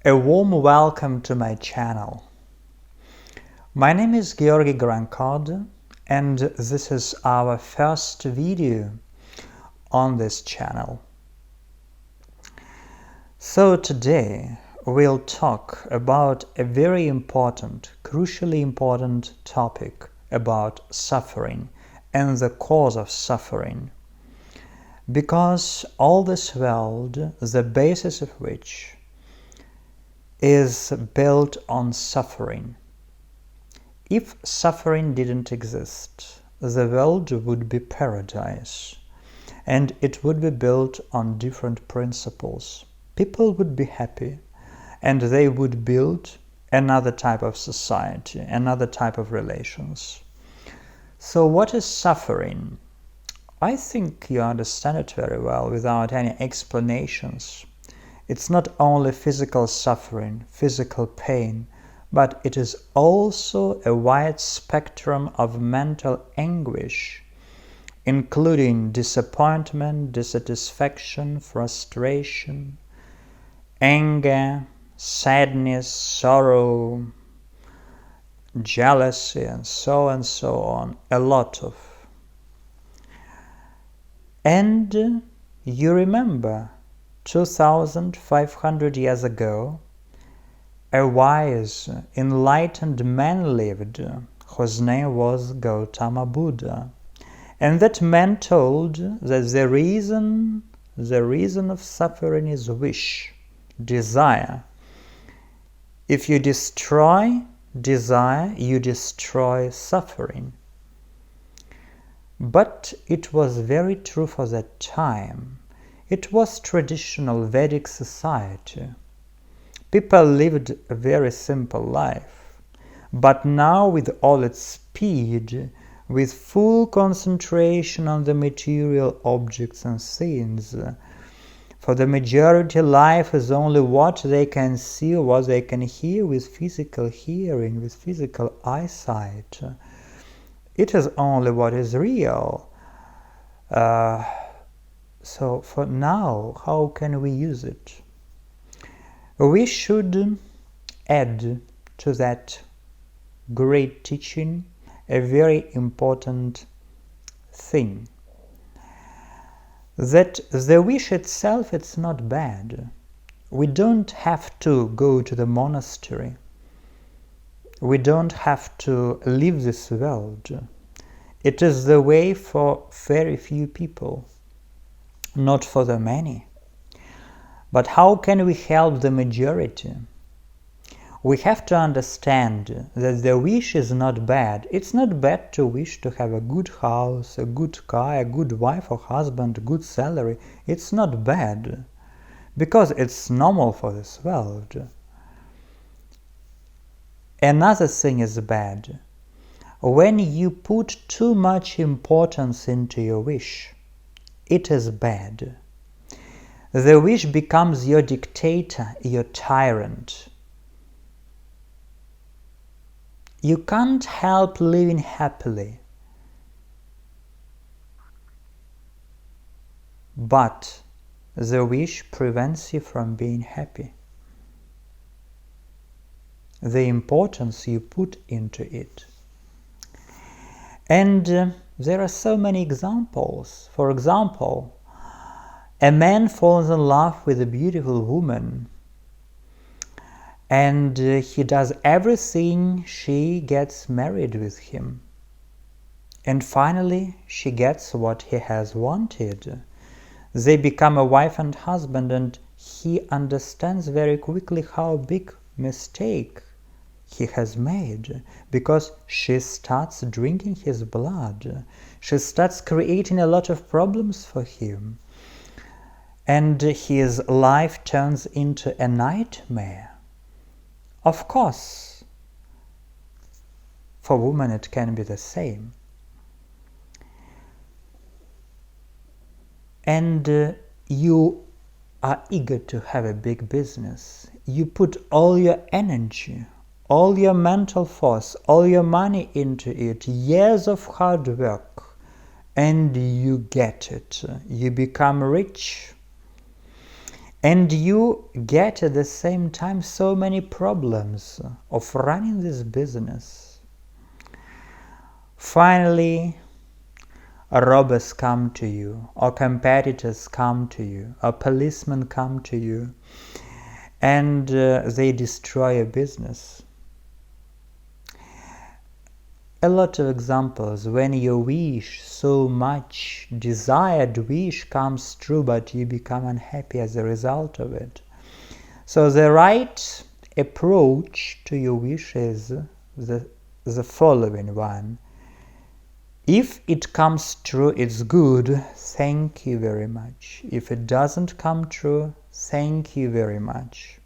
A warm welcome to my channel. My name is Georgiy Grankord, and this is our first video on this channel. So today we'll talk about a very important, crucially important topic about suffering and the cause of suffering. Because all this world, the basis of which is built on suffering. If suffering didn't exist, the world would be paradise, and it would be built on different principles. People would be happy, and they would build another type of society, another type of relations. So what is suffering? I think you understand it very well without any explanations. It's not only physical suffering, physical pain, but it is also a wide spectrum of mental anguish, including disappointment, dissatisfaction, frustration, anger, sadness, sorrow, jealousy, and so on, a lot of. And you remember 2,500 years ago, a wise, enlightened man lived, whose name was Gautama Buddha. And that man told that the reason of suffering is wish, desire. If you destroy desire, you destroy suffering. But it was very true for that time. It was traditional Vedic society. People lived a very simple life. But now, with all its speed, with full concentration on the material objects and things, for the majority, life is only what they can see, what they can hear with physical hearing, with physical eyesight. It is only what is real. So for now, how can we use it? We should add to that great teaching a very important thing. That the wish itself, it's not bad. We don't have to go to the monastery. We don't have to leave this world. It is the way for very few people, not for the many. But how can we help the majority? We have to understand that the wish is not bad. It's not bad to wish to have a good house, a good car, a good wife or husband, a good salary. It's not bad, because it's normal for this world. Another thing is bad. When you put too much importance into your wish, it is bad. The wish becomes your dictator, your tyrant. You can't help living happily, but the wish prevents you from being happy. The importance you put into it. And there are so many examples. For example, a man falls in love with a beautiful woman, and he does everything, she gets married with him. And finally, she gets what he has wanted. They become a wife and husband, and he understands very quickly how big mistake he has made, because she starts drinking his blood. She starts creating a lot of problems for him. And his life turns into a nightmare. Of course, for women it can be the same. And you are eager to have a big business. You put all your energy, all your mental force, all your money into it, years of hard work, and you get it. You become rich. And you get at the same time so many problems of running this business. Finally, robbers come to you, or competitors come to you, or policemen come to you, and they destroy your business. A lot of examples when your wish, so much desired wish, comes true, but you become unhappy as a result of it. So the right approach to your wish is the following one. If it comes true, it's good, thank you very much. If it doesn't come true, thank you very much.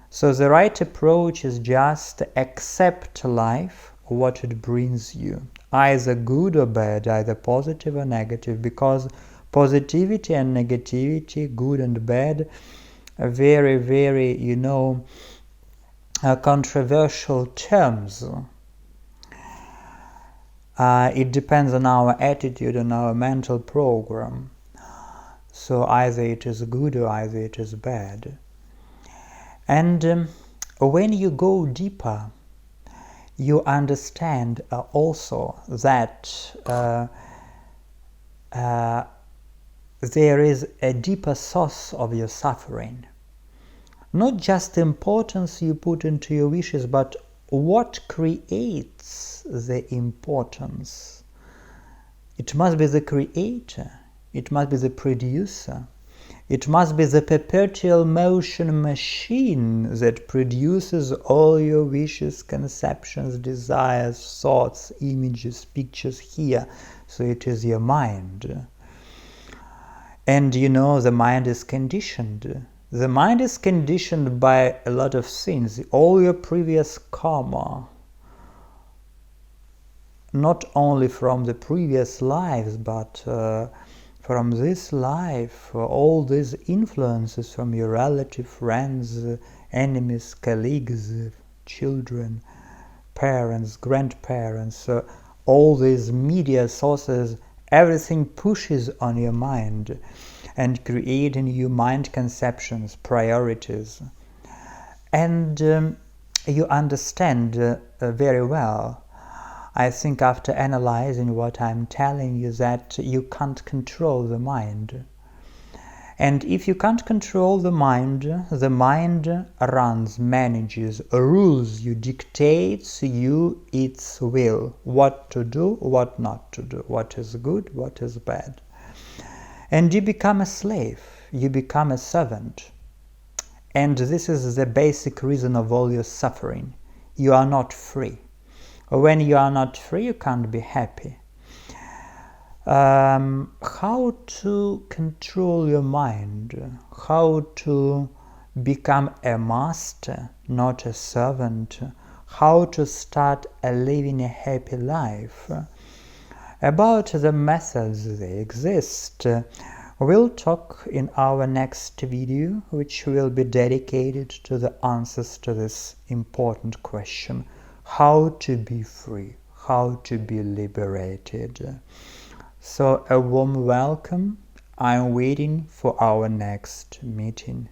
So the right approach is just accept life, what it brings you, either good or bad, either positive or negative, because positivity and negativity, good and bad, are very, very, controversial terms. It depends on our attitude, on our mental program. So either it is good or either it is bad. And when you go deeper, you understand also that there is a deeper source of your suffering. Not just the importance you put into your wishes, but what creates the importance. It must be the creator, it must be the producer, it must be the perpetual motion machine that produces all your wishes, conceptions, desires, thoughts, images, pictures here. So it is your mind. And the mind is conditioned. The mind is conditioned by a lot of things, all your previous karma, not only from the previous lives, but from this life, all these influences from your relatives, friends, enemies, colleagues, children, parents, grandparents, all these media sources, everything pushes on your mind and create in you mind conceptions, priorities. And you understand very well, I think, after analyzing what I'm telling you, that you can't control the mind. And if you can't control the mind runs, manages, rules you, dictates you its will, what to do, what not to do, what is good, what is bad. And you become a slave, you become a servant. And this is the basic reason of all your suffering. You are not free. When you are not free, you can't be happy. How to control your mind, how to become a master, not a servant, how to start living a happy life. About the methods, they exist. We'll talk in our next video, which will be dedicated to the answers to this important question: how to be free, how to be liberated. So a warm welcome. I'm waiting for our next meeting.